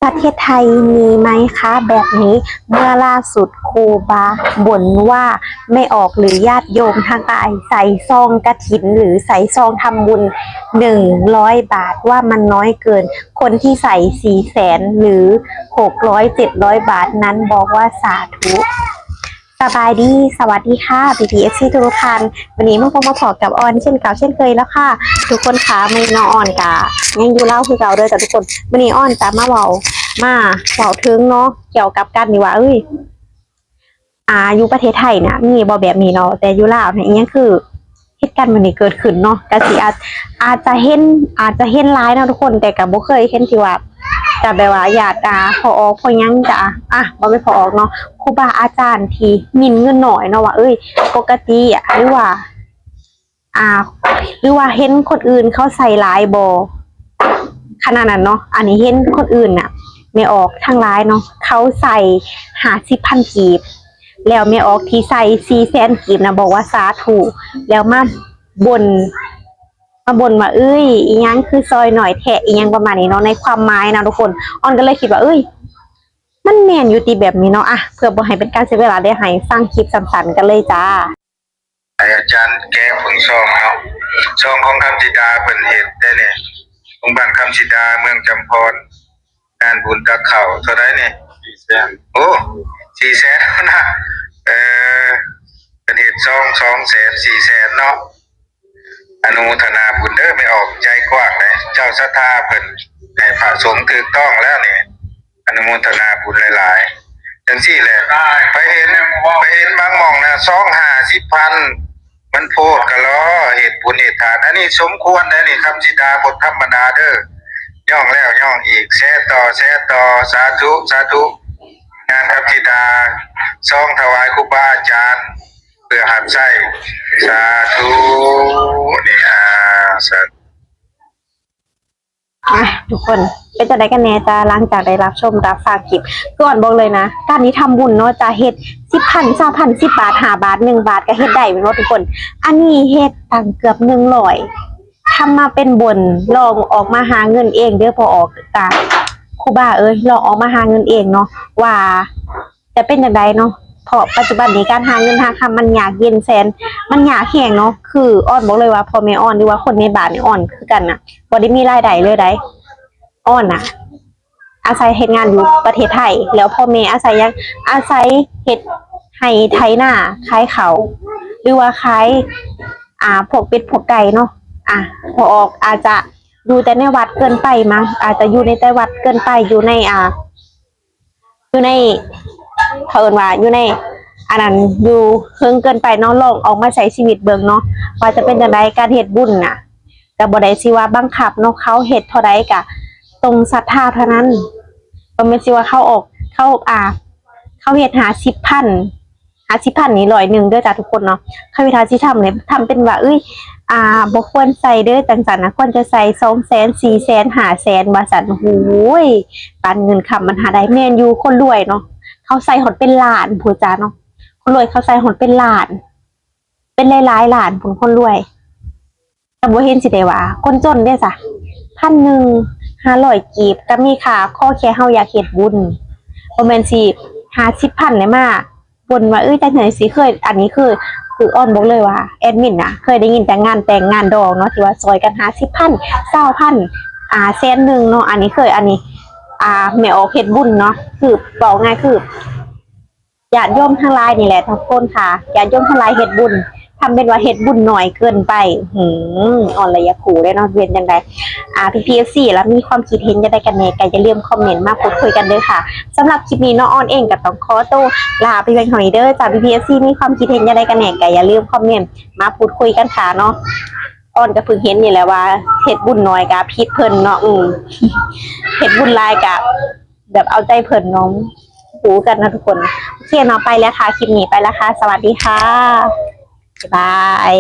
ประเทศไทยมีไหมคะแบบนี้เมื่อล่าสุดครูบาบ่นว่าไม่ออกหรือญาติโยมทางใต้ใส่ซองกฐินหรือใส่ซองทำบุญ100 บาทว่ามันน้อยเกินคนที่ใส่400,000หรือ600-700 บาทนั้นบอกว่าสาธุสบายดีสวัสดีค่ะ BTFC ทุกท่านวันนี้มาพบมาพอกับออนเช่นเก่าเช่นเคยแล้วค่ะทุกคนขามือน้องออนกะยังอยู่เล่าคือเก่าเลยแต่ทุกคนวันนี้ออนจะมาเบาถึงเนาะเกี่ยวกับกันดีว่าอยู่ประเทศไทยนะมีบอแบบนี้เนาะแต่อยู่ลาวเนี่ยยังคือเหตุการณ์มันนี้เกิดขึ้นเนาะกะสิอาจจะเห็นร้ายนะทุกคนแต่กับบ่เคยเห็นที่ว่าจะแบบว่าญาติพอออกพอยังจะบ่ไม่พอออกเนาะครูบาอาจารย์ที่มินเงินหน่อยเนาะว่าปกติหรือว่าเห็นคนอื่นเขาใส่หลายบ่ขนาดนั้นเนาะอันนี้เห็นคนอื่นน่ะไม่ออกทางร้ายเนาะเขาใส่50,000 กีบแล้วไม่ออกที่ใส่400,000 กีบนะบอกว่าสาธุแล้วมาบ่นว่าอีหยังคือซอยหน่อยแทะอีหยังประมาณนี้เนาะในความหมายนะทุกคนออนก็เลยคิดว่ามันแม่นอยู่ตีแบบนี้เนาะเพื่อบ่ให้เป็นการเสียเวลาได้ให้ฟังคลิปสั้นๆกันเลยจ้าอาจารย์แก้ผงซองเอาซองของคำจิดาเพิ่นเฮ็ดได้เนี่ยของบ้านคำจิดาเมืองจำพรงานบุญตะเข่าเท่าไดนี่400,000โอ้400,000นะเป็นเฮ็ดซอง200,000 400,000เนาะอนุโมทนาบุญเด้อไม่ออกใจกว้างเลยเจ้าศรัทธาเพิ่นให้พระสงฆ์ถูกต้องแล้วนี่อนุโมทนาบุญหลายๆจังซี่แหละไปเห็นบางหม่องนะ250,000มันโพดกะล้อเหตุบุญเหตุทานอันนี้สมควรได้นี่คำจิดาบทธรรมดาเด้อย่องแล้วย่องอีกแช่ต่อสาธุงานคำจิดาซองถวายครูบาอาจารย์เพื่อหัดใช้สาธุนี่สาธุทุกคนเป็นจะได้กันแน่จ้าหลังจากได้รับชมรับฟังคลิปก่อนบอกเลยนะการนี้ทำบุญเนาะจะเฮ็ด10,000 20,000 10 บาท5 บาท1 บาทก็เฮ็ดได้เป็นว่าทุกคนอันนี้เฮ็ดตั้งเกือบ100ทำมาเป็นบุญลองออกมาหาเงินเองเด้อพอออกครูบาลองออกมาหาเงินเองเนาะว่าจะเป็นอย่างไรเนาะเพราะปัจจุบันนี้การหาเงินหาคำมันยากเย็นแสนมันยากแห้งเนาะคืออ้อนบอกเลยว่าพอแม่อ้อนหรือว่าคนในบ้านนี่อ้อนคือกันนะบ่ได้มีรายได้เลยได้อ้อนอาศัยเฮ็ดงานอยู่ประเทศไทยแล้วพ่อแม่อาศัยเฮ็ดให้ไถนาขายเขาหรือว่าขายพวกเป็ดพวกไก่เนาะพอออกอาจจะอยู่แต่ในวัดเกินไปมั้งอาจจะอยู่ในแต่วัดเกินไปอยู่ในเขาเอิ้นว่าอยู่ในอันนั้นอยู่เพิ่งเกินไปเนาะลองออกมาใช้ชีวิตเบิ่งเนาะว่าจะเป็นจังไดการเฮ็ดบุญน่ะก็บ่ได้สิว่าบังคับเนาะเขาเฮ็ดเท่าใดก็ตรงศรัทธาเท่านั้นบ่แม่นสิว่าเขาเฮ็ด50,000นี่100เด้อจ้ะทุกคนเนาะเขาเวลาสิทำเนี่ยทำเป็นว่าบ่ควรใส่เด้อจังซั่นนะควรจะใส่200,000 400,000 500,000ว่าซั่นโอ้โหปานเงินคำมันหาได้แม่นอยู่คนรวยเนาะเขาใส่หดเป็นล้านผู้จ้าเนาะคนรวยเขาใส่หดเป็นล้านเป็นหลายๆล้านผลคนรวยแต่บ่เห็นสิได้ว่าคนจนเด้อจ้ะ1,500 กีบก็มีค่าข้อแค่เฮาอยากเฮ็ดบุญบ่แม่นสิ50,000เลยมาบ่นว่าจังได๋สิเคยอันนี้คืออ้อนบอกเลยว่าแอดมินเคยได้ยินแต่งานแต่งงานดองเนาะที่ว่าซอยกัน50,000 20,000100,000เนาะอันนี้แม่ออกเฮ็ดบุญเนาะคือบอกง่ายคือญาติโยมทั้งหลายนี่แหละทุกคนค่ะญาติโยมทั้งหลายเฮ็ดบุญทำเป็นว่าเฮ็ดบุญหน่อยเกินไปอ่อนระยะขู่ได้เนาะเวียนจังไดPFC แล้วมีความคิดเห็นจะได้กันแน่ก็อย่าลืมคอมเมนต์มาพูดคุยกันเด้อค่ะสำหรับคลิปนี้น้องออนเองก็ต้องขอตัวลาไปเป็นของนี้เด้อจาก PFC มีความคิดเห็นจะได้กันแน่ก็อย่าลืมคอมเมนต์มาพูดคุยกันค่ะเนาะออนก็เพิ่งเห็นนี่แหละว่าเฮ็ดบุญน้อยก็ผิดเพิ่นเนาะเฮ็ดบุญหลายก็แบบเอาใจเพิ่นน้องหูกันนะทุกคนโอเคเนาะไปแล้วค่ะคลิปนี้ไปแล้วค่ะสวัสดีค่ะบ๊ายบาย